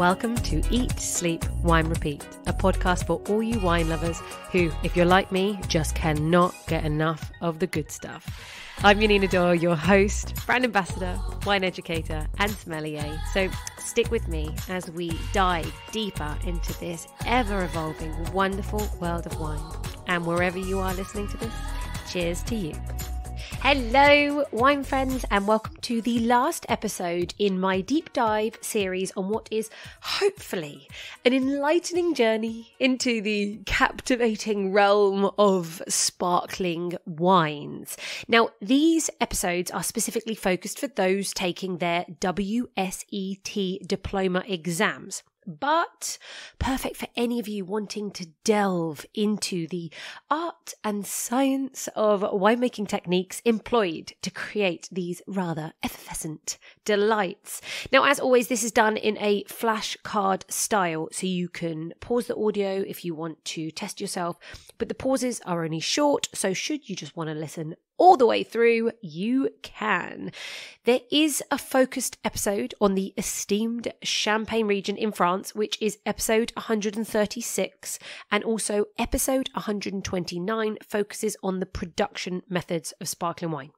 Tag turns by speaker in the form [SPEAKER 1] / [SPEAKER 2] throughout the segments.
[SPEAKER 1] Welcome to Eat, Sleep, Wine, Repeat, a podcast for all you wine lovers who, if you're like me, just cannot get enough of the good stuff. I'm Yanina Dore, your host, brand ambassador, wine educator, and sommelier. So stick with me as we dive deeper into this ever-evolving, wonderful world of wine. And wherever you are listening to this, cheers to you. Hello, wine friends, and welcome to the last episode in my deep dive series on what is hopefully an enlightening journey into the captivating realm of sparkling wines. Now, these episodes are specifically focused for those taking their WSET diploma exams, but perfect for any of you wanting to delve into the art and science of winemaking techniques employed to create these rather effervescent delights. Now, as always, this is done in a flashcard style, so you can pause the audio if you want to test yourself, but the pauses are only short, so should you just want to listen all the way through, you can. There is a focused episode on the esteemed Champagne region in France, which is episode 136, and also episode 129 focuses on the production methods of sparkling wine.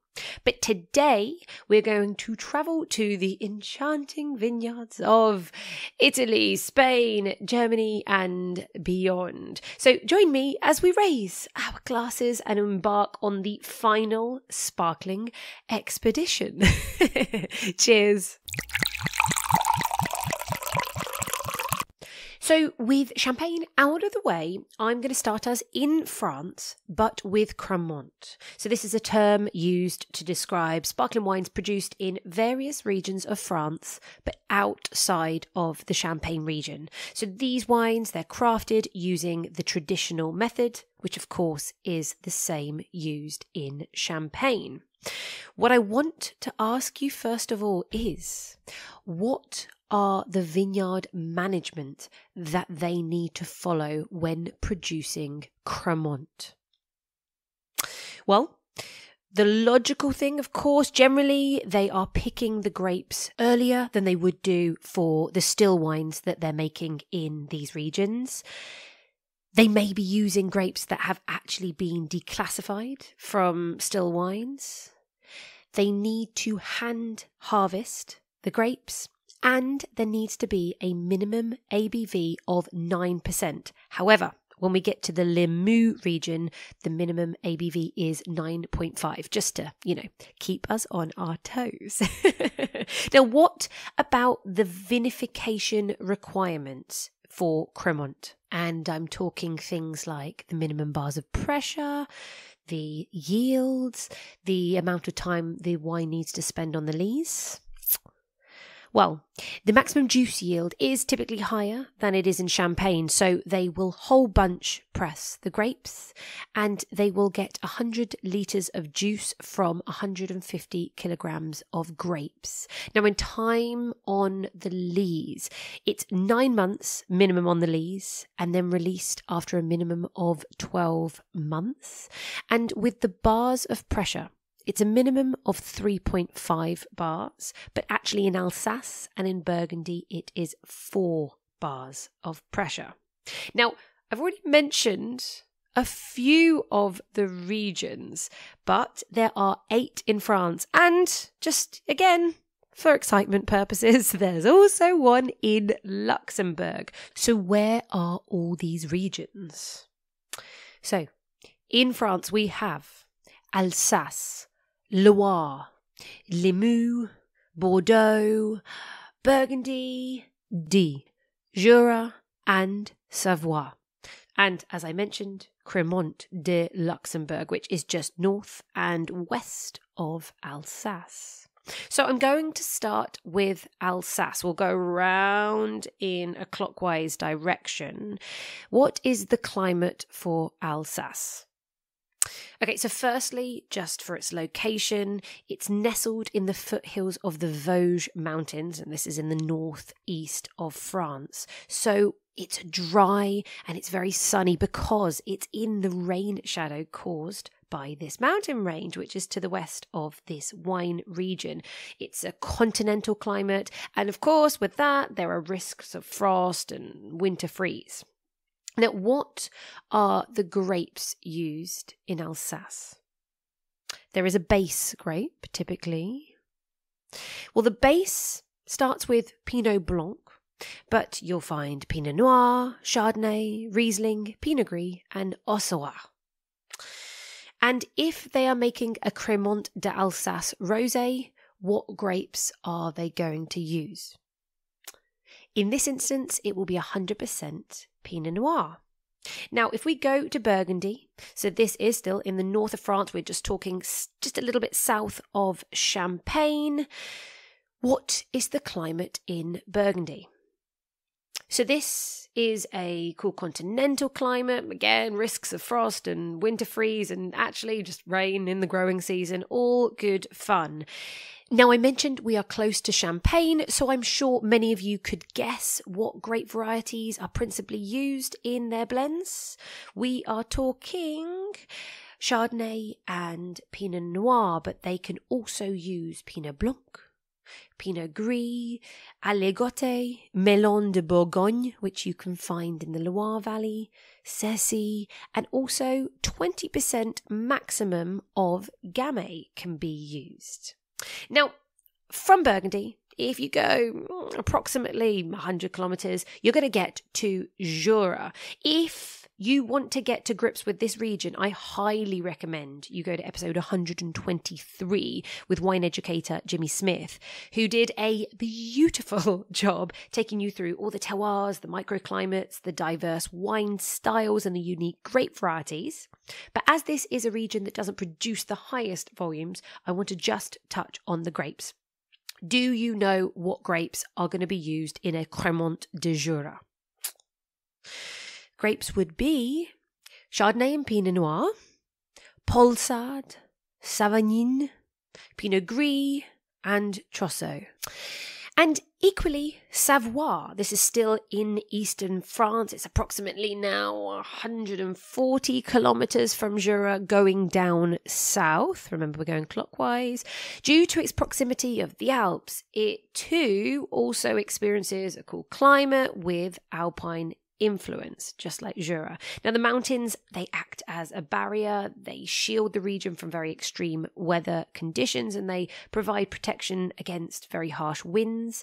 [SPEAKER 1] But today we're going to travel to the enchanting vineyards of Italy, Spain, Germany, and beyond. So join me as we raise our glasses and embark on the final sparkling expedition. Cheers. So with Champagne out of the way, I'm going to start us in France, but with Crémant. So this is a term used to describe sparkling wines produced in various regions of France, but outside of the Champagne region. So these wines, they're crafted using the traditional method, which of course is the same used in Champagne. What I want to ask you first of all is, what are the vineyard management that they need to follow when producing Crémant? Well, the logical thing, of course, generally they are picking the grapes earlier than they would do for the still wines that they're making in these regions. They may be using grapes that have actually been declassified from still wines. They need to hand harvest the grapes, and there needs to be a minimum ABV of 9%. However, when we get to the Limoux region, the minimum ABV is 9.5, just to, keep us on our toes. Now, what about the vinification requirements for Crémant? And I'm talking things like the minimum bars of pressure, the yields, the amount of time the wine needs to spend on the lees. Well, the maximum juice yield is typically higher than it is in Champagne, so they will whole bunch press the grapes and they will get 100 litres of juice from 150 kilograms of grapes. Now, in time on the lees, it's 9 months minimum on the lees and then released after a minimum of 12 months. And with the bars of pressure, it's a minimum of 3.5 bars, but actually in Alsace and in Burgundy, it is 4 bars of pressure. Now, I've already mentioned a few of the regions, but there are 8 in France. And just again, for excitement purposes, there's also one in Luxembourg. So where are all these regions? So in France, we have Alsace, Loire, Limoux, Bordeaux, Burgundy, Jura, and Savoie. And as I mentioned, Crémant de Luxembourg, which is just north and west of Alsace. So I'm going to start with Alsace. We'll go round in a clockwise direction. What is the climate for Alsace? Okay, so firstly, just for its location, it's nestled in the foothills of the Vosges Mountains, and this is in the northeast of France. So it's dry and it's very sunny because it's in the rain shadow caused by this mountain range, which is to the west of this wine region. It's a continental climate, and of course, with that, there are risks of frost and winter freeze. Now, what are the grapes used in Alsace? There is a base grape, typically. Well, the base starts with Pinot Blanc, but you'll find Pinot Noir, Chardonnay, Riesling, Pinot Gris, and Auxerrois. And if they are making a Crémant d'Alsace rosé, what grapes are they going to use? In this instance, it will be 100% Pinot Noir. Now, if we go to Burgundy, so this is still in the north of France, we're just talking just a little bit south of Champagne. What is the climate in Burgundy? So this is a cool continental climate. Again, risks of frost and winter freeze and actually just rain in the growing season. All good fun. Now, I mentioned we are close to Champagne, so I'm sure many of you could guess what grape varieties are principally used in their blends. We are talking Chardonnay and Pinot Noir, but they can also use Pinot Blanc, Pinot Gris, Aligoté, Melon de Bourgogne, which you can find in the Loire Valley, Ceci, and also 20% maximum of Gamay can be used. Now, from Burgundy, if you go approximately 100 kilometres, you're going to get to Jura. If you want to get to grips with this region, I highly recommend you go to episode 123 with wine educator Jimmy Smith, who did a beautiful job taking you through all the terroirs, the microclimates, the diverse wine styles and the unique grape varieties. But as this is a region that doesn't produce the highest volumes, I want to just touch on the grapes. Do you know what grapes are going to be used in a Crémant de Jura? Grapes would be Chardonnay and Pinot Noir, Poulsard, Savagnin, Pinot Gris, and Trousseau. And equally, Savoie. This is still in eastern France. It's approximately now 140 kilometres from Jura going down south. Remember, we're going clockwise. Due to its proximity of the Alps, it too also experiences a cool climate with alpine influence, just like Jura. Now, the mountains, they act as a barrier. They shield the region from very extreme weather conditions and they provide protection against very harsh winds.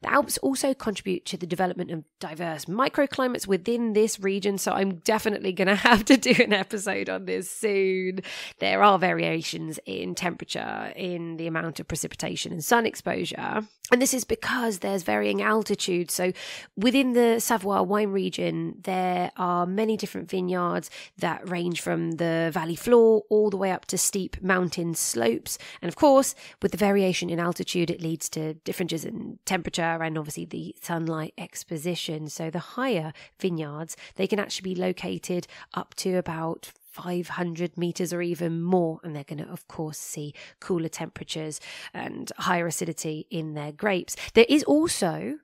[SPEAKER 1] The Alps also contribute to the development of diverse microclimates within this region, so I'm definitely going to have to do an episode on this soon. There are variations in temperature, in the amount of precipitation and sun exposure, and this is because there's varying altitude. So within the Savoie wine region, there are many different vineyards that range from the valley floor all the way up to steep mountain slopes. And of course, with the variation in altitude, it leads to differences in temperature and obviously the sunlight exposition. So the higher vineyards, they can actually be located up to about 500 meters or even more, and they're going to of course see cooler temperatures and higher acidity in their grapes. There is also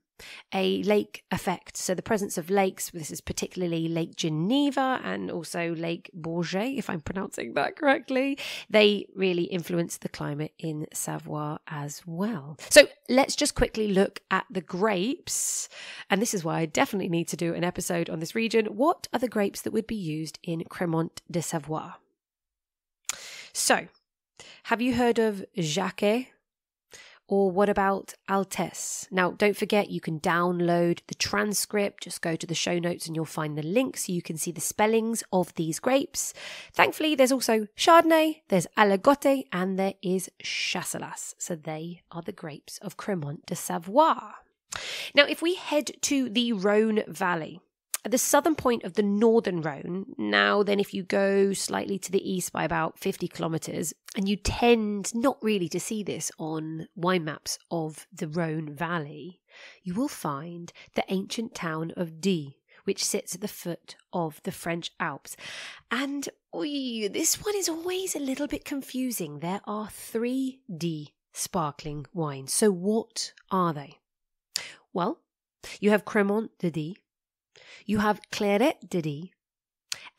[SPEAKER 1] a lake effect. So the presence of lakes, this is particularly Lake Geneva and also Lake Bourget, if I'm pronouncing that correctly, they really influence the climate in Savoie as well. So let's just quickly look at the grapes. And this is why I definitely need to do an episode on this region. What are the grapes that would be used in Crémant de Savoie? So, have you heard of Jacquet? Or what about Altesse? Now, don't forget, you can download the transcript. Just go to the show notes and you'll find the link so you can see the spellings of these grapes. Thankfully, there's also Chardonnay, there's Aligoté, and there is Chasselas. So they are the grapes of Crémant de Savoie. Now, if we head to the Rhône Valley, at the southern point of the northern Rhône, now then if you go slightly to the east by about 50 kilometres, and you tend not really to see this on wine maps of the Rhône Valley, you will find the ancient town of Die, which sits at the foot of the French Alps. And this one is always a little bit confusing. There are 3 Die sparkling wines. So what are they? Well, you have Crémant de Die, you have Clairette de Die,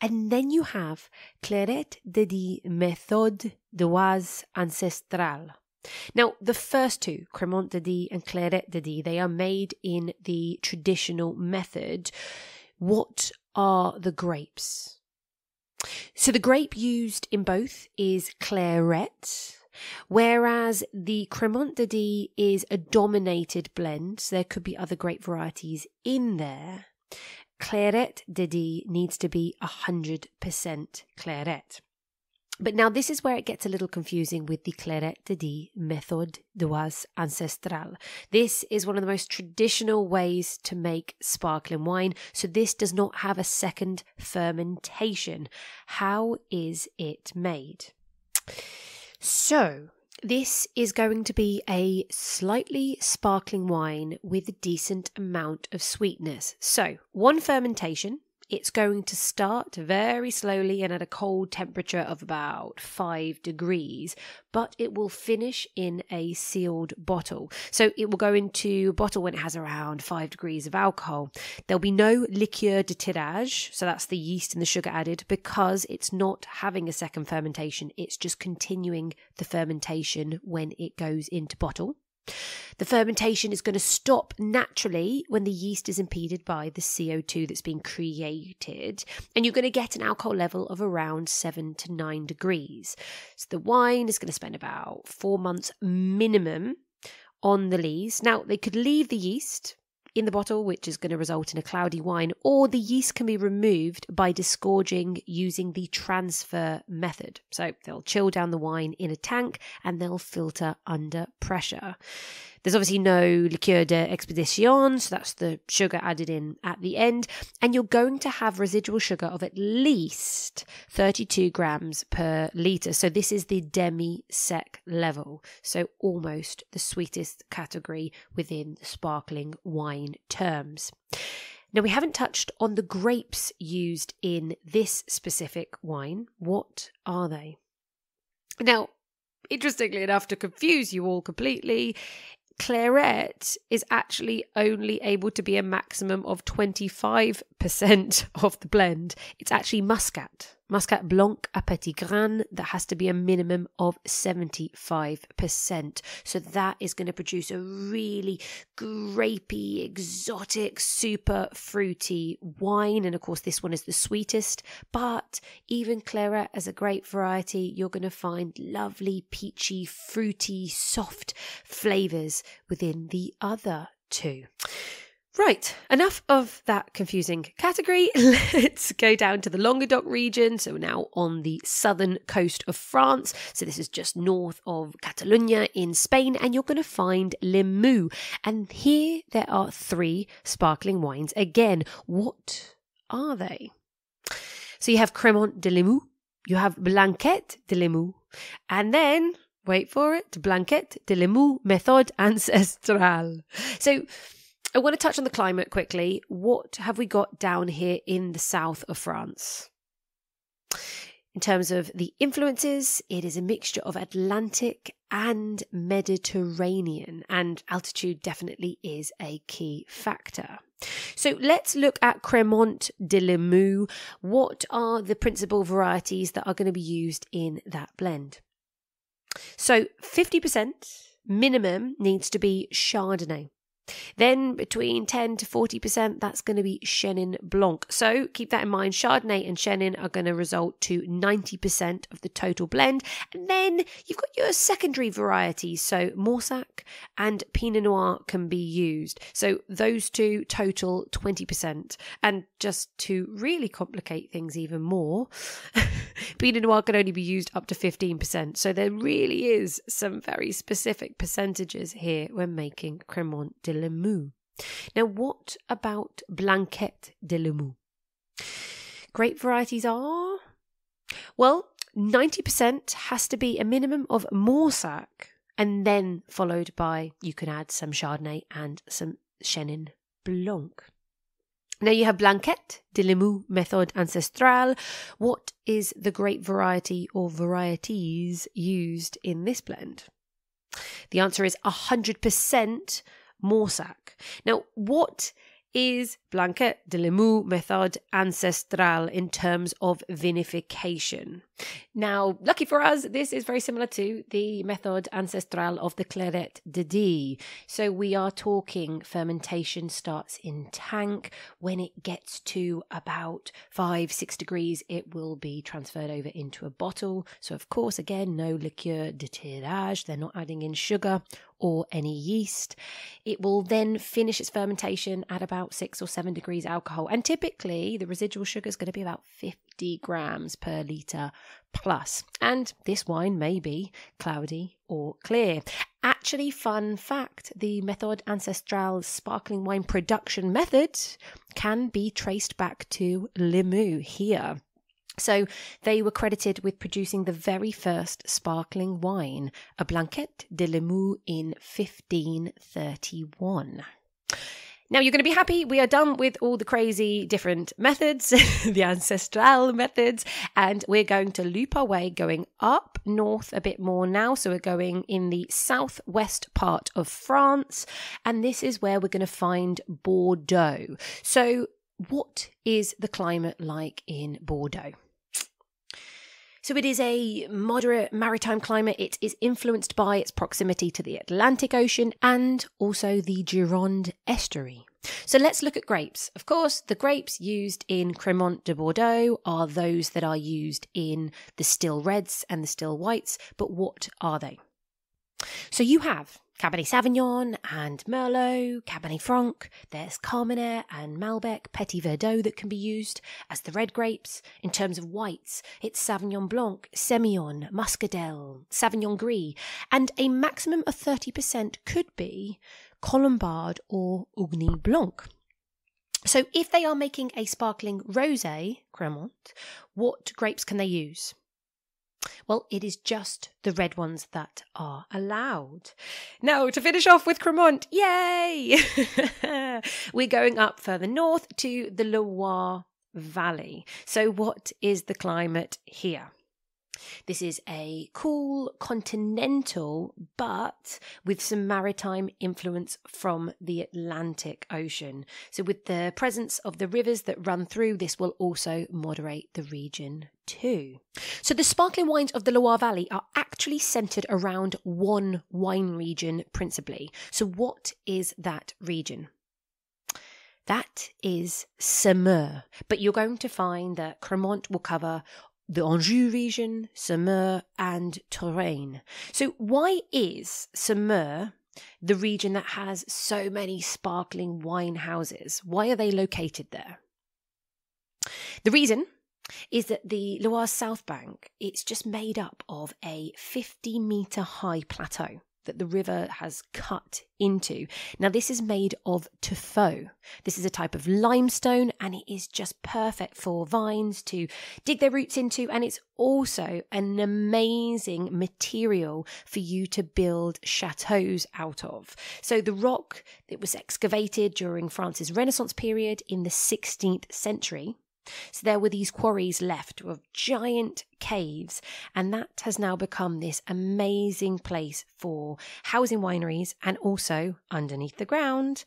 [SPEAKER 1] And then you have Clairette de Die méthode d'Oise ancestrale. Now, the first two, Crémant de Die and Clairette de Die, they are made in the traditional method. What are the grapes? So the grape used in both is Clairette, whereas the Crémant de Die is a dominated blend. So there could be other grape varieties in there. Clairette de Die needs to be 100% Clairette. But now this is where it gets a little confusing with the Clairette de Die méthode d'Oise ancestrale. This is one of the most traditional ways to make sparkling wine. So this does not have a second fermentation. How is it made? So this is going to be a slightly sparkling wine with a decent amount of sweetness. So one fermentation. It's going to start very slowly and at a cold temperature of about 5 degrees, but it will finish in a sealed bottle. So it will go into a bottle when it has around 5 degrees of alcohol. There'll be no liqueur de tirage, so that's the yeast and the sugar added, because it's not having a second fermentation. It's just continuing the fermentation when it goes into bottle. The fermentation is going to stop naturally when the yeast is impeded by the CO2 that's been created, and you're going to get an alcohol level of around 7 to 9 degrees. So the wine is going to spend about 4 months minimum on the lees. Now, they could leave the yeast in the bottle, which is going to result in a cloudy wine, or the yeast can be removed by disgorging using the transfer method. So they'll chill down the wine in a tank and they'll filter under pressure. There's obviously no liqueur d'expédition, so that's the sugar added in at the end, and you're going to have residual sugar of at least 32 grams per litre. So this is the demi-sec level, so almost the sweetest category within the sparkling wine terms. Now, we haven't touched on the grapes used in this specific wine. What are they? Now, interestingly enough, to confuse you all completely, Clairette is actually only able to be a maximum of 25% of the blend. It's actually Muscat Blanc à Petit Grain that has to be a minimum of 75%. So that is going to produce a really grapey, exotic, super fruity wine. And of course, this one is the sweetest. But even Clairette as a grape variety, you're going to find lovely, peachy, fruity, soft flavours within the other two. Right, enough of that confusing category. Let's go down to the Languedoc region. So we're now on the southern coast of France. So this is just north of Catalonia in Spain, and you're going to find Limoux. And here there are 3 sparkling wines. Again, what are they? So you have Crémant de Limoux, you have Blanquette de Limoux, and then, wait for it, Blanquette de Limoux méthode ancestrale. So I want to touch on the climate quickly. What have we got down here in the south of France? In terms of the influences, it is a mixture of Atlantic and Mediterranean, and altitude definitely is a key factor. So let's look at Crémant de Limoux. What are the principal varieties that are going to be used in that blend? So 50% minimum needs to be Chardonnay. Then between 10 to 40%, that's going to be Chenin Blanc. So keep that in mind. Chardonnay and Chenin are going to result to 90% of the total blend. And then you've got your secondary varieties. So Morsac and Pinot Noir can be used. So those two total 20%. And just to really complicate things even more, Pinot Noir can only be used up to 15%. So there really is some very specific percentages here when making Crémant de Limoux. Now, what about Blanquette de Limoux? Grape varieties are, well, 90% has to be a minimum of Morsac, and then followed by, you can add some Chardonnay and some Chenin Blanc. Now you have Blanquette de Limoux méthode ancestrale. What is the grape variety or varieties used in this blend? The answer is 100% Morsac. Now, what is Blanquette de Limoux method ancestrale in terms of vinification. Now, lucky for us, this is very similar to the method ancestrale of the Clairette de Die. So we are talking fermentation starts in tank. When it gets to about 5-6 degrees, it will be transferred over into a bottle. So of course, again, no liqueur de tirage. They're not adding in sugar or any yeast. It will then finish its fermentation at about 6 or 7 degrees alcohol. And typically the residual sugar is going to be about 50 grams per litre plus. And this wine may be cloudy or clear. Actually, fun fact, the Méthode Ancestrale sparkling wine production method can be traced back to Limoux here. So they were credited with producing the very first sparkling wine, a Blanquette de Limoux in 1531. Now you're going to be happy. We are done with all the crazy different methods, the ancestral methods, and we're going to loop our way going up north a bit more now. So we're going in the southwest part of France, and this is where we're going to find Bordeaux. So what is the climate like in Bordeaux? So it is a moderate maritime climate. It is influenced by its proximity to the Atlantic Ocean and also the Gironde estuary. So let's look at grapes. Of course, the grapes used in Crémant de Bordeaux are those that are used in the still reds and the still whites. But what are they? So you have Cabernet Sauvignon and Merlot, Cabernet Franc, there's Carmenère and Malbec, Petit Verdot that can be used as the red grapes. In terms of whites, it's Sauvignon Blanc, Semillon, Muscadel, Sauvignon Gris, and a maximum of 30% could be Colombard or Ugni Blanc. So if they are making a sparkling rosé, Crémant, what grapes can they use? Well, it is just the red ones that are allowed. Now, to finish off with Crémant, yay! We're going up further north to the Loire Valley. So what is the climate here? This is a cool continental, but with some maritime influence from the Atlantic Ocean. So with the presence of the rivers that run through, this will also moderate the region too. So the sparkling wines of the Loire Valley are actually centred around one wine region principally. So what is that region? That is Semur. But you're going to find that Crémant will cover the Anjou region, Semur and Touraine. So why is Semur the region that has so many sparkling wine houses? Why are they located there? The reason is that the Loire South Bank, it's just made up of a 50-metre high plateau that the river has cut into. Now this is made of tuffeau. This is a type of limestone and it is just perfect for vines to dig their roots into, and it's also an amazing material for you to build chateaux out of. So the rock that was excavated during France's Renaissance period in the 16th century, so there were these quarries left of giant caves, and that has now become this amazing place for housing wineries and also underneath the ground,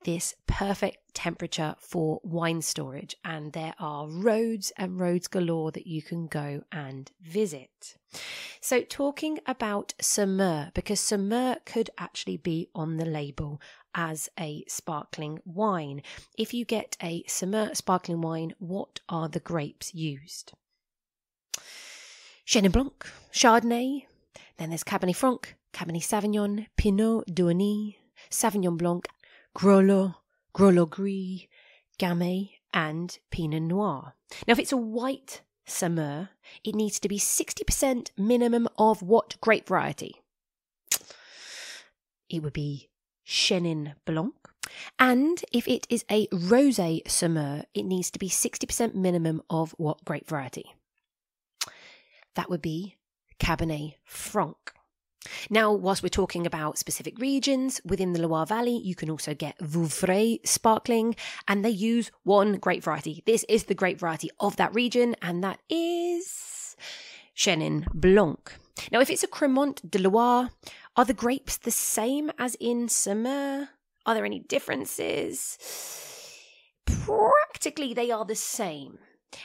[SPEAKER 1] this perfect temperature for wine storage. And there are roads and roads galore that you can go and visit. So talking about Semur, because Semur could actually be on the label as a sparkling wine. If you get a Semur sparkling wine, what are the grapes used? Chenin Blanc, Chardonnay, then there's Cabernet Franc, Cabernet Sauvignon, Pinot Dôny, Sauvignon Blanc, Grolot, Grolot Gris, Gamay, and Pinot Noir. Now, if it's a white Semur, it needs to be 60% minimum of what grape variety? It would be Chenin Blanc. And if it is a rosé Semur, it needs to be 60% minimum of what grape variety? That would be Cabernet Franc. Now, whilst we're talking about specific regions within the Loire Valley, you can also get Vouvray sparkling, and they use one grape variety. This is the grape variety of that region, and that is Chenin Blanc. Now, if it's a Crémant de Loire, are the grapes the same as in Semur? Are there any differences? practically they are the same.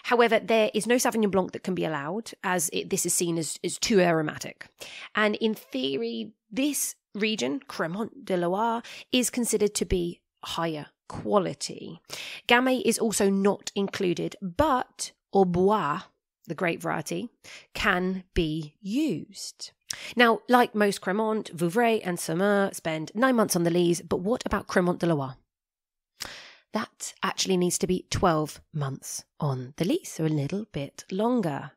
[SPEAKER 1] However, there is no Sauvignon Blanc that can be allowed, as this is seen as too aromatic. And in theory, this region, Crémant de Loire, is considered to be higher quality. Gamay is also not included, but Aubois, the grape variety, can be used. Now, like most Crémant, Vouvray and Saumur spend 9 months on the lees, but what about Crémant de Loire? That actually needs to be 12 months on the lease, so a little bit longer.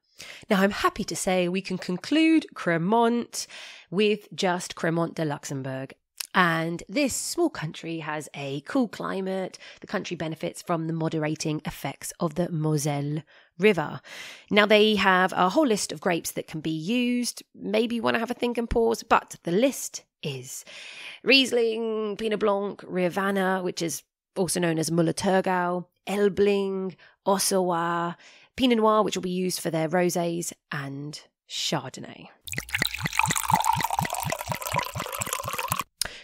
[SPEAKER 1] Now, I'm happy to say we can conclude Crémant with just Crémant de Luxembourg. And this small country has a cool climate. The country benefits from the moderating effects of the Moselle River. Now, they have a whole list of grapes that can be used. Maybe you want to have a think and pause, but the list is Riesling, Pinot Blanc, Rivanna, which is also known as Müller-Thurgau, Elbling, Auxerrois, Pinot Noir, which will be used for their rosés, and Chardonnay.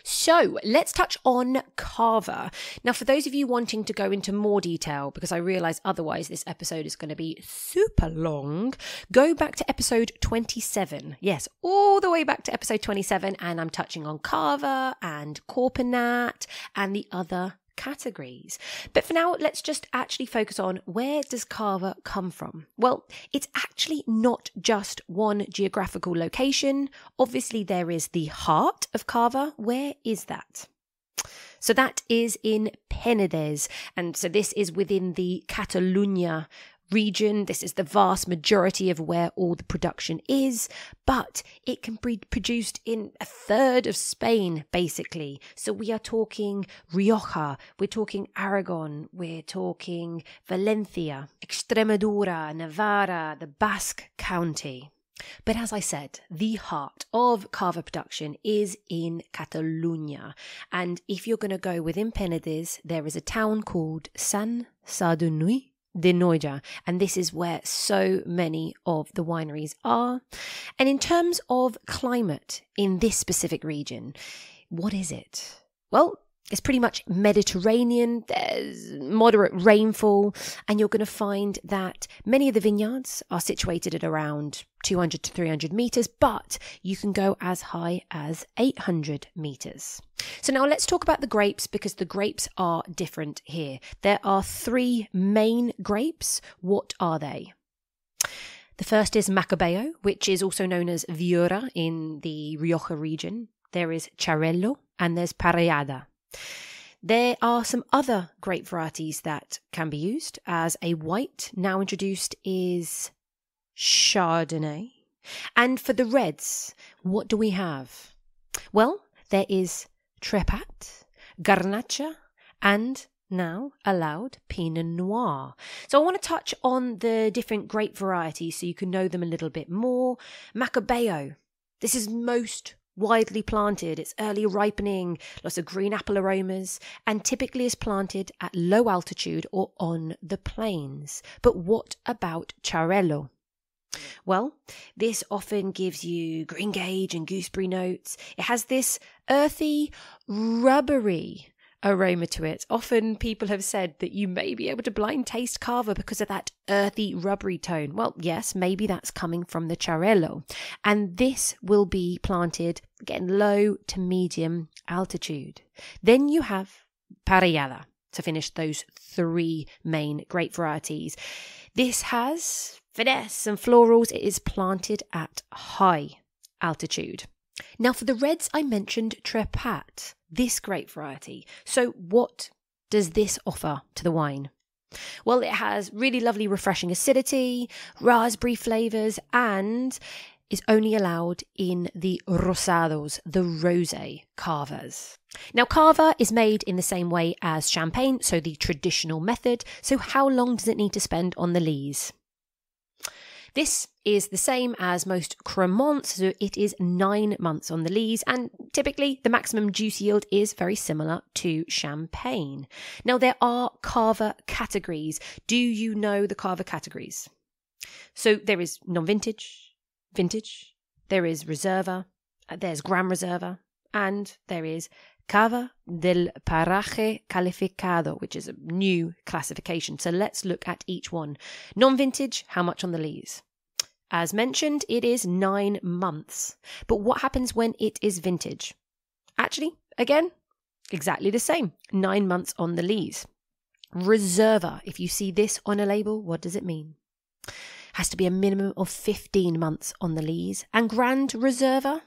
[SPEAKER 1] So let's touch on Cava. Now, for those of you wanting to go into more detail, because I realise otherwise this episode is going to be super long, go back to episode 27. Yes, all the way back to episode 27, and I'm touching on Cava and Corpinat and the other categories. But for now, let's just actually focus on, where does Cava come from? Well, it's actually not just one geographical location. Obviously, there is the heart of Cava. Where is that? So that is in Penedès. And so this is within the Catalunya region. This is the vast majority of where all the production is, but it can be produced in a third of Spain, basically. So we are talking Rioja, we're talking Aragon, we're talking Valencia, Extremadura, Navarra, the Basque County. But as I said, the heart of Cava production is in Catalunya. And if you're going to go within Penedès, there is a town called Sant Sadurní de Noia, and this is where so many of the wineries are. And in terms of climate in this specific region, what is it? Well, it's pretty much Mediterranean. There's moderate rainfall, and you're going to find that many of the vineyards are situated at around 200 to 300 meters, but you can go as high as 800 meters. So now let's talk about the grapes, because the grapes are different here. There are 3 main grapes. What are they? The first is Macabeo, which is also known as Viura in the Rioja region. There is Xarel·lo and there's Parellada. There are some other grape varieties that can be used as a white. Now introduced is Chardonnay. And for the reds, what do we have? Well, there is Trepat, Garnacha, and now allowed Pinot Noir. So I want to touch on the different grape varieties so you can know them a little bit more. Macabeo. This is most widely planted. It's early ripening, lots of green apple aromas, and typically is planted at low altitude or on the plains. But what about Xarel·lo? Well, this often gives you green gage and gooseberry notes. It has this earthy, rubbery aroma to it. Often people have said that you may be able to blind taste Cava because of that earthy, rubbery tone. Well, yes, maybe that's coming from the Xarel·lo. And this will be planted, again, low to medium altitude. Then you have Parellada to finish those 3 main grape varieties. This has finesse and florals. It is planted at high altitude. Now, for the reds, I mentioned Trepat, this grape variety. So what does this offer to the wine? Well, it has really lovely, refreshing acidity, raspberry flavours, and is only allowed in the rosados, the rosé cavas. Now, Cava is made in the same way as Champagne, so the traditional method. So how long does it need to spend on the lees? This is the same as most Crémants, so it is 9 months on the lees, and typically the maximum juice yield is very similar to Champagne. Now, there are Cava categories. Do you know the Cava categories? So there is non-vintage, vintage, there is Reserva, there's Gran Reserva, and there is Cava del paraje calificado, which is a new classification. So let's look at each one. Non-vintage, how much on the lees? As mentioned, it is 9 months. But what happens when it is vintage? Actually, again, exactly the same. 9 months on the lees. Reserva, if you see this on a label, what does it mean? Has to be a minimum of 15 months on the lees. And Grand Reserva?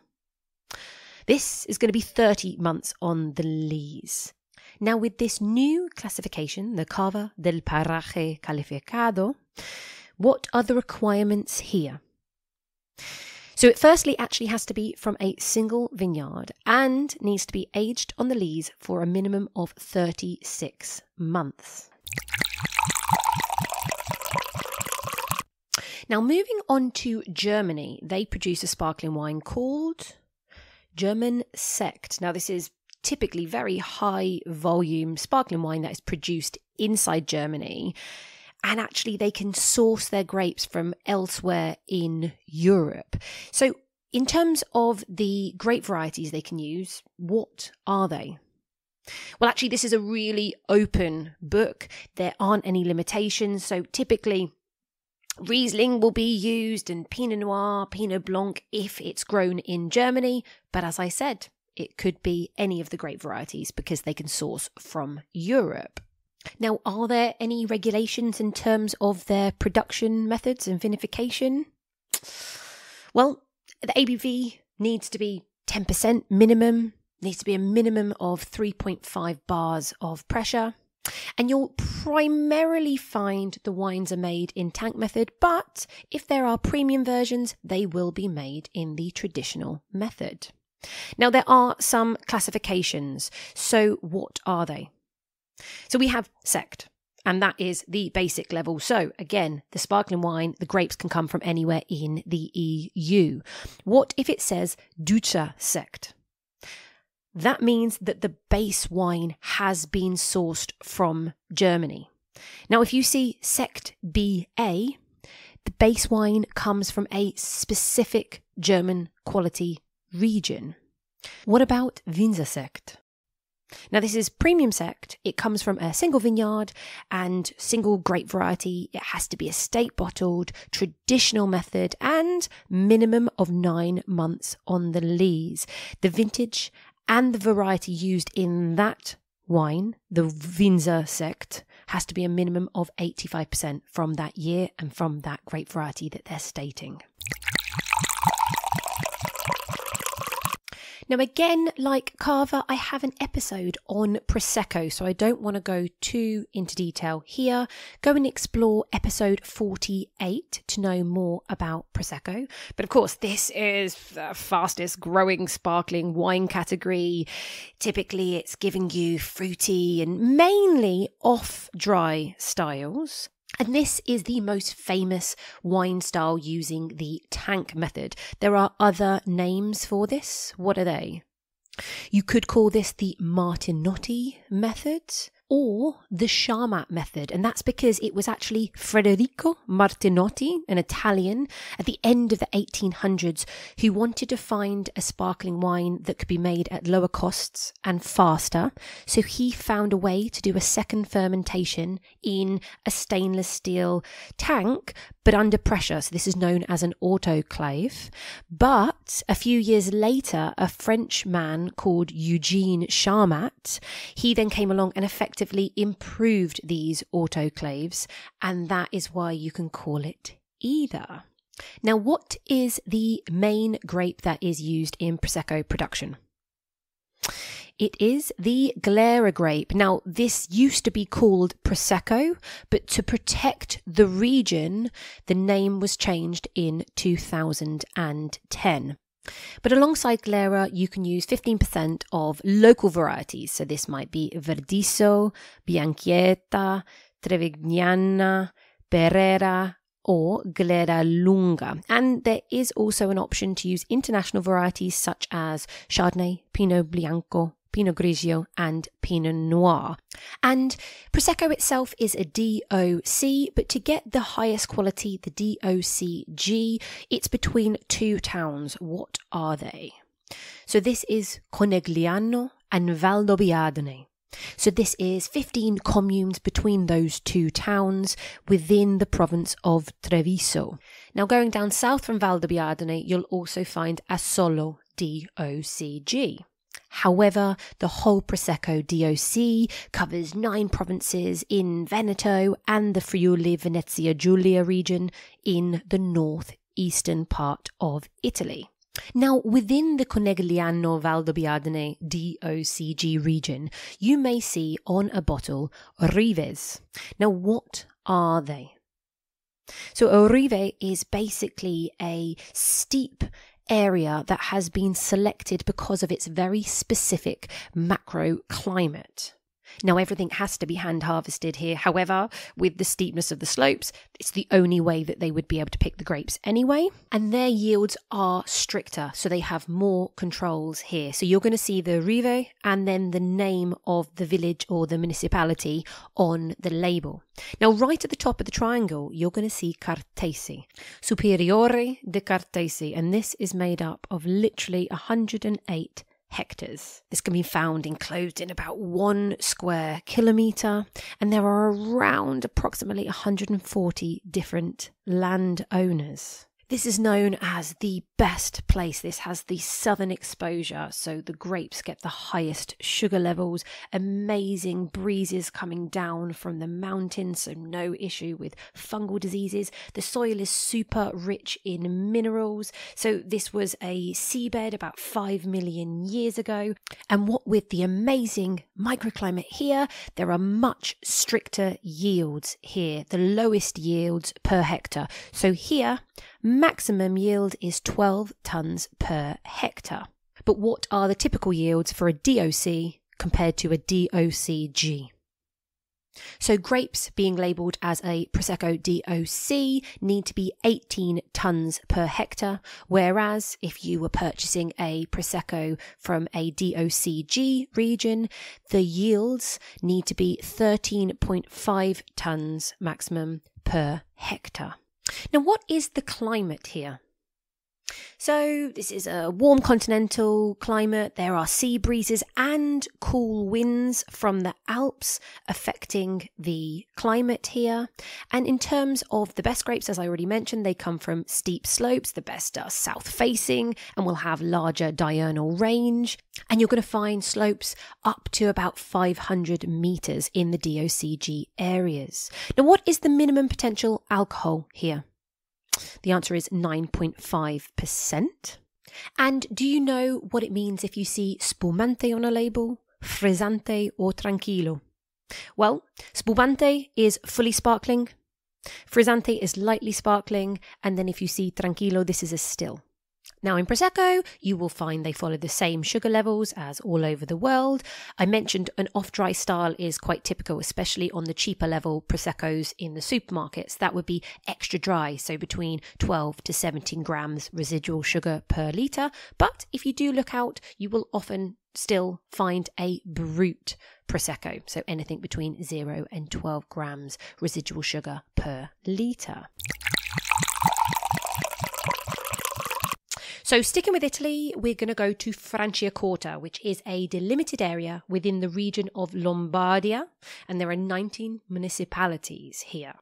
[SPEAKER 1] This is going to be 30 months on the lees. Now with this new classification, the Cava del paraje calificado, what are the requirements here? So it firstly actually has to be from a single vineyard and needs to be aged on the lees for a minimum of 36 months. Now moving on to Germany, they produce a sparkling wine called German Sekt. Now this is typically very high volume sparkling wine that is produced inside Germany. And actually they can source their grapes from elsewhere in Europe. So in terms of the grape varieties they can use, what are they? Well, actually, this is a really open book. There aren't any limitations. So typically Riesling will be used and Pinot Noir, Pinot Blanc if it's grown in Germany. But as I said, it could be any of the grape varieties because they can source from Europe. Now, are there any regulations in terms of their production methods and vinification? Well, the ABV needs to be 10% minimum, needs to be a minimum of 3.5 bars of pressure. And you'll primarily find the wines are made in tank method, but if there are premium versions, they will be made in the traditional method. Now, there are some classifications. So what are they? So we have Sekt, and that is the basic level. So again, the sparkling wine, the grapes can come from anywhere in the EU. What if it says Deutscher Sekt? That means that the base wine has been sourced from Germany. Now, if you see Sekt BA, the base wine comes from a specific German quality region. What about Winzer Sekt? Now, this is premium Sekt. It comes from a single vineyard and single grape variety. It has to be estate bottled, traditional method, and minimum of 9 months on the lees. The vintage and the variety used in that wine, the Winzer Sekt, has to be a minimum of 85% from that year and from that grape variety that they're stating. Now again, like Cava, I have an episode on Prosecco, so I don't want to go too into detail here. Go and explore episode 48 to know more about Prosecco. But of course, this is the fastest growing sparkling wine category. Typically, it's giving you fruity and mainly off-dry styles. And this is the most famous wine style using the tank method. There are other names for this. What are they? You could call this the Martinotti method or the Champage method. And that's because it was actually Federico Martinotti, an Italian, at the end of the 1800s, who wanted to find a sparkling wine that could be made at lower costs and faster. So he found a way to do a second fermentation in a stainless steel tank, but under pressure. So this is known as an autoclave. But a few years later, a French man called Eugene Charmat, he then came along and effectively improved these autoclaves, and that is why you can call it either. Now, what is the main grape that is used in Prosecco production? It is the Glera grape. Now, this used to be called Prosecco, but to protect the region, the name was changed in 2010. But alongside Glera, you can use 15% of local varieties. So this might be Verdiso, Bianchietta, Trevignana, Pereira, or Glera Lunga. And there is also an option to use international varieties such as Chardonnay, Pinot Bianco, Pinot Grigio, and Pinot Noir. And Prosecco itself is a DOC, but to get the highest quality, the DOCG, it's between two towns. What are they? So this is Conegliano and Valdobbiadene. So this is 15 communes between those two towns within the province of Treviso. Now going down south from Valdobbiadene, you'll also find Asolo DOCG. However, the whole Prosecco DOC covers 9 provinces in Veneto and the Friuli Venezia Giulia region in the northeastern part of Italy. Now, within the Conegliano Valdobbiadene DOCG region, you may see on a bottle Rives. Now, what are they? So, a Rive is basically a steep area that has been selected because of its very specific macro climate. Now, everything has to be hand harvested here. However, with the steepness of the slopes, it's the only way that they would be able to pick the grapes anyway. And their yields are stricter, so they have more controls here. So you're going to see the Rive and then the name of the village or the municipality on the label. Now, right at the top of the triangle, you're going to see Cartesi, Superiore de Cartesi, and this is made up of literally 108 hectares. This can be found enclosed in about 1 square kilometre, and there are around approximately 140 different landowners. This is known as the best place. This has the southern exposure, so the grapes get the highest sugar levels, amazing breezes coming down from the mountains, so no issue with fungal diseases. The soil is super rich in minerals, so this was a seabed about 5 million years ago. And what with the amazing microclimate here, there are much stricter yields here, the lowest yields per hectare. So here, maximum yield is 12 tonnes per hectare. But what are the typical yields for a DOC compared to a DOCG? So grapes being labelled as a Prosecco DOC need to be 18 tonnes per hectare, whereas if you were purchasing a Prosecco from a DOCG region, the yields need to be 13.5 tonnes maximum per hectare. Now, what is the climate here? So this is a warm continental climate. There are sea breezes and cool winds from the Alps affecting the climate here. And in terms of the best grapes, as I already mentioned, they come from steep slopes. The best are south facing and will have larger diurnal range. And you're going to find slopes up to about 500 metres in the DOCG areas. Now, what is the minimum potential alcohol here? The answer is 9.5%. And do you know what it means if you see spumante on a label, frizzante or tranquillo? Well, spumante is fully sparkling, frizzante is lightly sparkling, and then if you see tranquillo, this is a still. Now in Prosecco, you will find they follow the same sugar levels as all over the world. I mentioned an off-dry style is quite typical, especially on the cheaper level Proseccos in the supermarkets. That would be extra dry, so between 12 to 17 grams residual sugar per litre. But if you do look out, you will often still find a brut Prosecco, so anything between 0 and 12 grams residual sugar per litre. So sticking with Italy, we're going to go to Franciacorta, which is a delimited area within the region of Lombardia, and there are 19 municipalities here.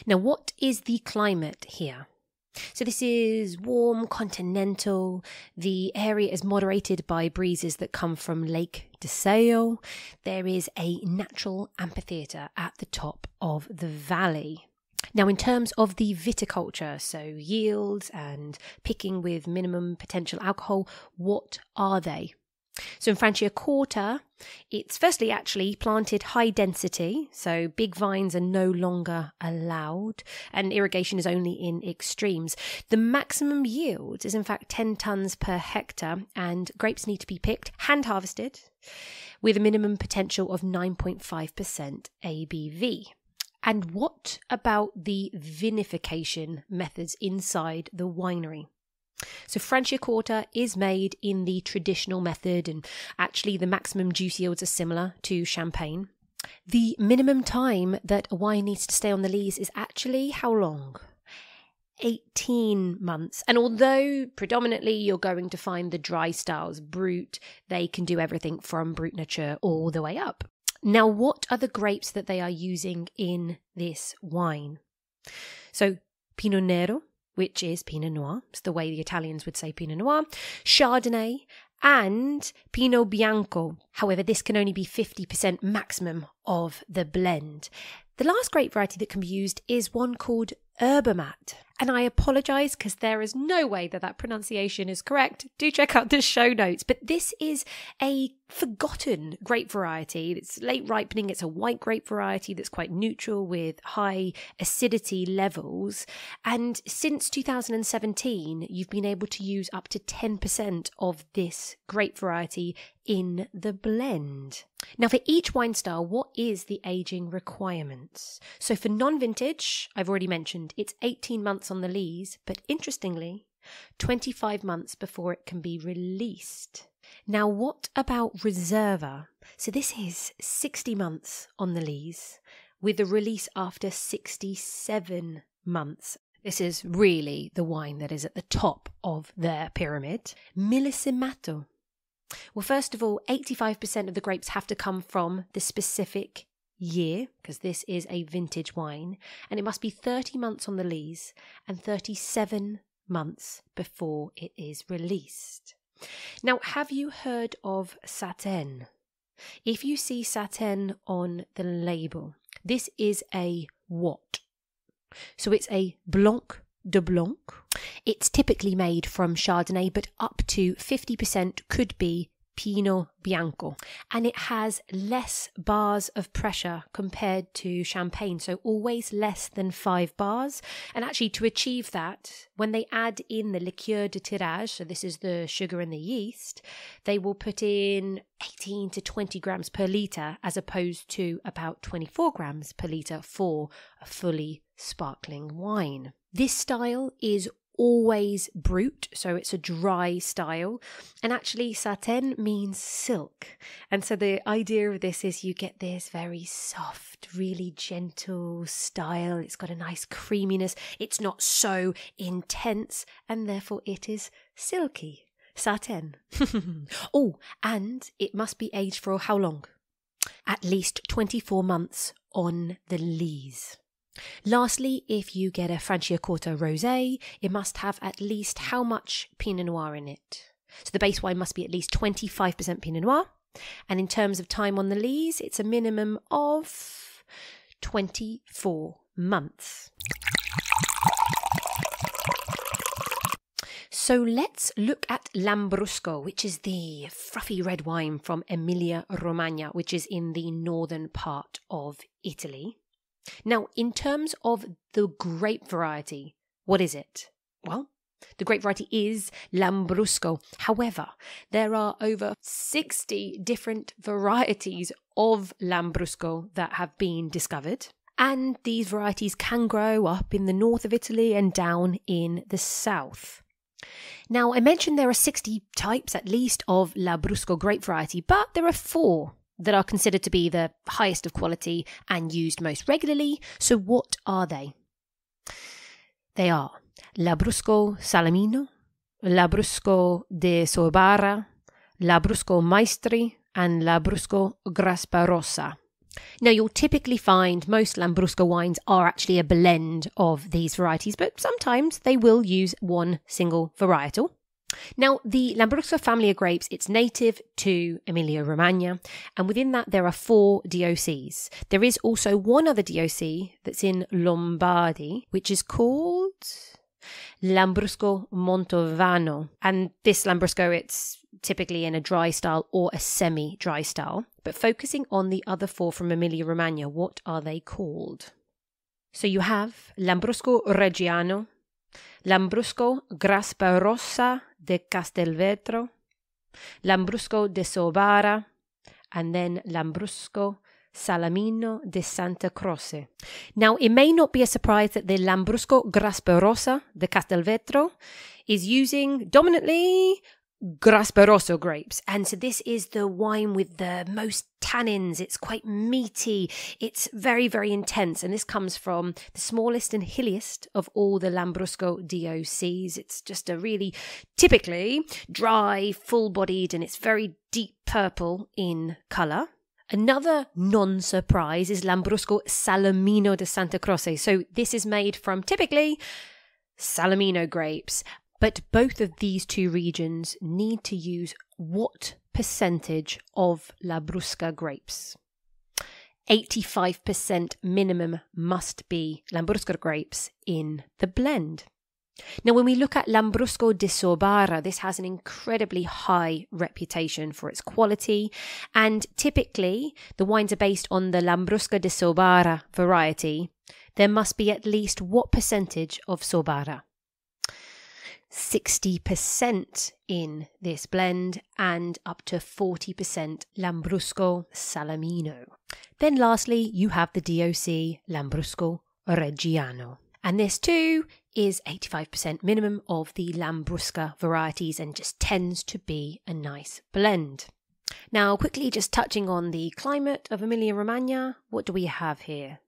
[SPEAKER 1] Now, what is the climate here? So this is warm, continental. The area is moderated by breezes that come from Lake Deseo. There is a natural amphitheatre at the top of the valley. Now, in terms of the viticulture, so yields and picking with minimum potential alcohol, what are they? So in Franciacorta, it's firstly actually planted high density, so big vines are no longer allowed, and irrigation is only in extremes. The maximum yield is in fact 10 tonnes per hectare, and grapes need to be picked, hand harvested, with a minimum potential of 9.5% ABV. And what about the vinification methods inside the winery? So Franciacorta is made in the traditional method, and actually the maximum juice yields are similar to Champagne. The minimum time that a wine needs to stay on the lees is actually how long? 18 months. And although predominantly you're going to find the dry styles Brut, they can do everything from Brut Nature all the way up. Now, what are the grapes that they are using in this wine? So, Pinot Nero, which is Pinot Noir. It's the way the Italians would say Pinot Noir. Chardonnay and Pinot Bianco. However, this can only be 50% maximum of the blend. The last grape variety that can be used is one called Herbamat. And I apologise because there is no way that that pronunciation is correct. Do check out the show notes. But this is a forgotten grape variety. It's late ripening. It's a white grape variety that's quite neutral with high acidity levels. And since 2017, you've been able to use up to 10% of this grape variety in the blend. Now, for each wine style, what is the aging requirements? So for non-vintage, I've already mentioned, it's 18 months on the lees, but interestingly, 25 months before it can be released. Now, what about Reserva? So this is 60 months on the lees with a release after 67 months. This is really the wine that is at the top of their pyramid. Millesimato. Well, first of all, 85% of the grapes have to come from the specific year, because this is a vintage wine, and it must be 30 months on the lees and 37 months before it is released. Now, have you heard of Satén? If you see Satén on the label, this is a what? So it's a Blanc de Blanc. It's typically made from Chardonnay, but up to 50% could be Pinot Bianco. And it has less bars of pressure compared to Champagne, so always less than 5 bars. And actually, to achieve that, when they add in the liqueur de tirage, so this is the sugar and the yeast, they will put in 18 to 20 grams per litre, as opposed to about 24 grams per litre for a fully sparkling wine. This style is always Brut, so it's a dry style, and actually Satén means silk, and so the idea of this is you get this very soft, really gentle style. It's got a nice creaminess, it's not so intense, and therefore it is silky. Satén. Oh, and it must be aged for how long? At least 24 months on the lees. Lastly, if you get a Franciacorta rosé, it must have at least how much Pinot Noir in it? So the base wine must be at least 25% Pinot Noir. And in terms of time on the lees, it's a minimum of 24 months. So let's look at Lambrusco, which is the fruffy red wine from Emilia-Romagna, which is in the northern part of Italy. Now, in terms of the grape variety, what is it? Well, the grape variety is Lambrusco. However, there are over 60 different varieties of Lambrusco that have been discovered. And these varieties can grow up in the north of Italy and down in the south. Now, I mentioned there are 60 types at least of Lambrusco grape variety, but there are 4 that are considered to be the highest of quality and used most regularly. So what are they? They are Lambrusco Salamino, Lambrusco de Sobara, Lambrusco Maestri, and Lambrusco Grasparossa. Now, you'll typically find most Lambrusco wines are actually a blend of these varieties, but sometimes they will use one single varietal. Now, the Lambrusco family of grapes, it's native to Emilia-Romagna, and within that there are 4 DOCs. There is also one other DOC that's in Lombardy, which is called Lambrusco Montovano. And this Lambrusco, it's typically in a dry style or a semi-dry style. But focusing on the other 4 from Emilia-Romagna, what are they called? So you have Lambrusco Reggiano, Lambrusco Grasparossa de Castelvetro, Lambrusco de Sobara, and then Lambrusco Salamino de Santa Croce. Now, it may not be a surprise that the Lambrusco Grasparossa de Castelvetro is using dominantly Grasparoso grapes. And so this is the wine with the most tannins. It's quite meaty. It's very, very intense. And this comes from the smallest and hilliest of all the Lambrusco DOCs. It's just a really typically dry, full-bodied, and it's very deep purple in colour. Another non-surprise is Lambrusco Salamino de Santa Croce. So this is made from typically Salamino grapes. But both of these two regions need to use what percentage of Lambrusco grapes? 85% minimum must be Lambrusco grapes in the blend. Now, when we look at Lambrusco di Sobara, this has an incredibly high reputation for its quality. And typically, the wines are based on the Lambrusco di Sobara variety. There must be at least what percentage of Sobara? 60% in this blend and up to 40% Lambrusco Salamino. Then lastly, you have the DOC Lambrusco Reggiano. And this too is 85% minimum of the Lambrusco varieties and just tends to be a nice blend. Now, quickly just touching on the climate of Emilia-Romagna, what do we have here?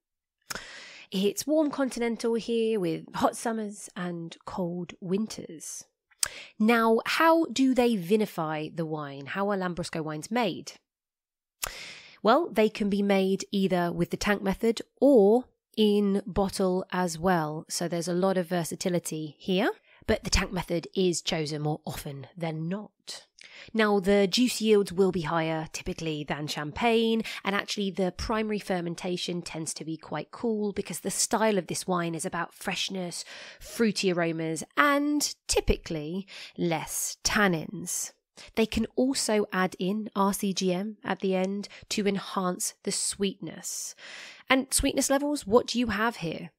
[SPEAKER 1] It's warm continental here with hot summers and cold winters. Now, how do they vinify the wine? How are Lambrusco wines made? Well, they can be made either with the tank method or in bottle as well. So there's a lot of versatility here, but the tank method is chosen more often than not. Now, the juice yields will be higher typically than champagne, and actually the primary fermentation tends to be quite cool because the style of this wine is about freshness, fruity aromas, and typically less tannins. They can also add in RCGM at the end to enhance the sweetness. And sweetness levels, what do you have here?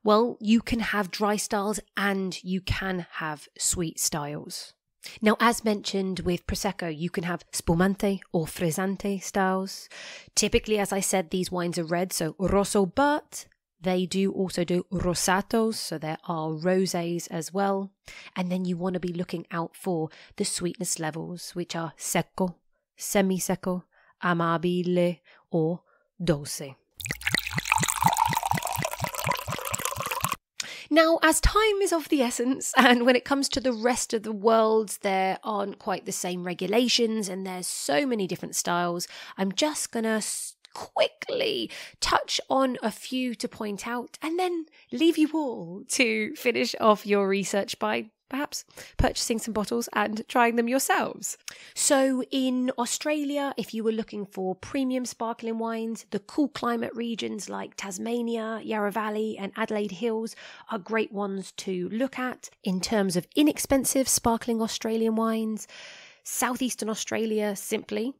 [SPEAKER 1] Well, you can have dry styles and you can have sweet styles. Now, as mentioned with Prosecco, you can have spumante or frizzante styles. Typically, as I said, these wines are red, so rosso, but they do also do rosatos, so there are rosés as well. And then you want to be looking out for the sweetness levels, which are secco, semi-secco, amabile, or dolce. Now, as time is of the essence, and when it comes to the rest of the world, there aren't quite the same regulations and there's so many different styles, I'm just going to quickly touch on a few to point out and then leave you all to finish off your research by perhaps purchasing some bottles and trying them yourselves. So in Australia, if you were looking for premium sparkling wines, the cool climate regions like Tasmania, Yarra Valley and Adelaide Hills are great ones to look at. In terms of inexpensive sparkling Australian wines, southeastern Australia simply,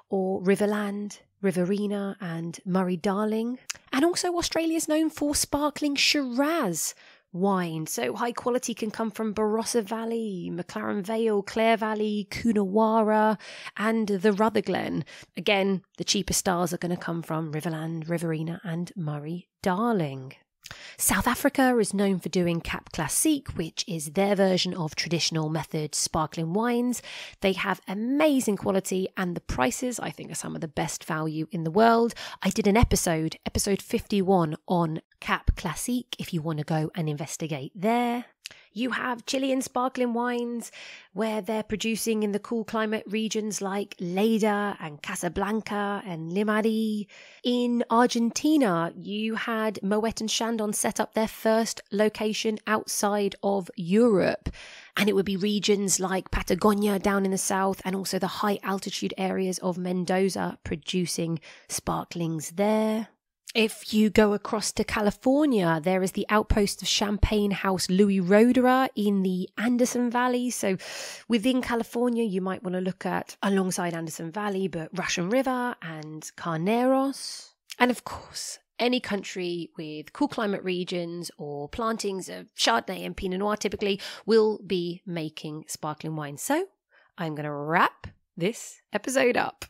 [SPEAKER 1] or Riverland, Riverina and Murray-Darling. And also Australia is known for sparkling Shiraz wine. So high quality can come from Barossa Valley, McLaren Vale, Clare Valley, Coonawarra and the Rutherglen. Again, the cheaper styles are going to come from Riverland, Riverina and Murray-Darling. South Africa is known for doing Cap Classique, which is their version of traditional method sparkling wines. They have amazing quality and the prices, I think, are some of the best value in the world. I did an episode 51 on Cap Classique if you want to go and investigate there. You have Chilean sparkling wines where they're producing in the cool climate regions like Lleida and Casablanca and Limarí. In Argentina, you had Moet and Chandon set up their first location outside of Europe. And it would be regions like Patagonia down in the south and also the high altitude areas of Mendoza producing sparklings there. If you go across to California, there is the outpost of Champagne House Louis Roederer in the Anderson Valley. So within California, you might want to look at, alongside Anderson Valley, but Russian River and Carneros. And of course, any country with cool climate regions or plantings of Chardonnay and Pinot Noir typically will be making sparkling wine. So I'm going to wrap this episode up.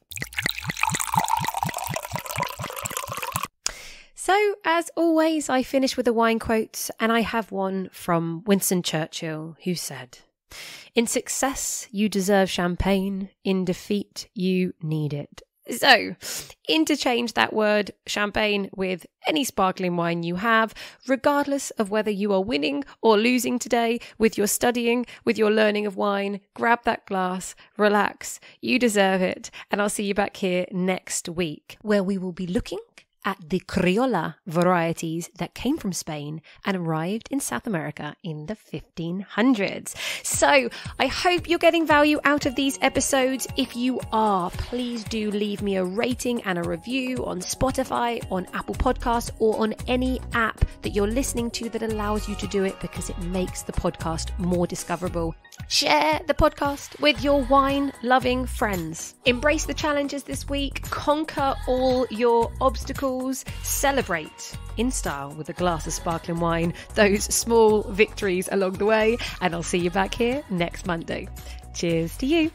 [SPEAKER 1] So, as always, I finish with a wine quote, and I have one from Winston Churchill, who said, In success, you deserve champagne. In defeat, you need it. So, interchange that word champagne with any sparkling wine you have, regardless of whether you are winning or losing today with your studying, with your learning of wine. Grab that glass, relax, you deserve it, and I'll see you back here next week, where we will be looking at the Criolla varieties that came from Spain and arrived in South America in the 1500s. So I hope you're getting value out of these episodes. If you are, please do leave me a rating and a review on Spotify, on Apple Podcasts, or on any app that you're listening to that allows you to do it, because it makes the podcast more discoverable. Share the podcast with your wine-loving friends. Embrace the challenges this week. Conquer all your obstacles. Celebrate in style with a glass of sparkling wine those small victories along the way. And I'll see you back here next Monday. Cheers to you.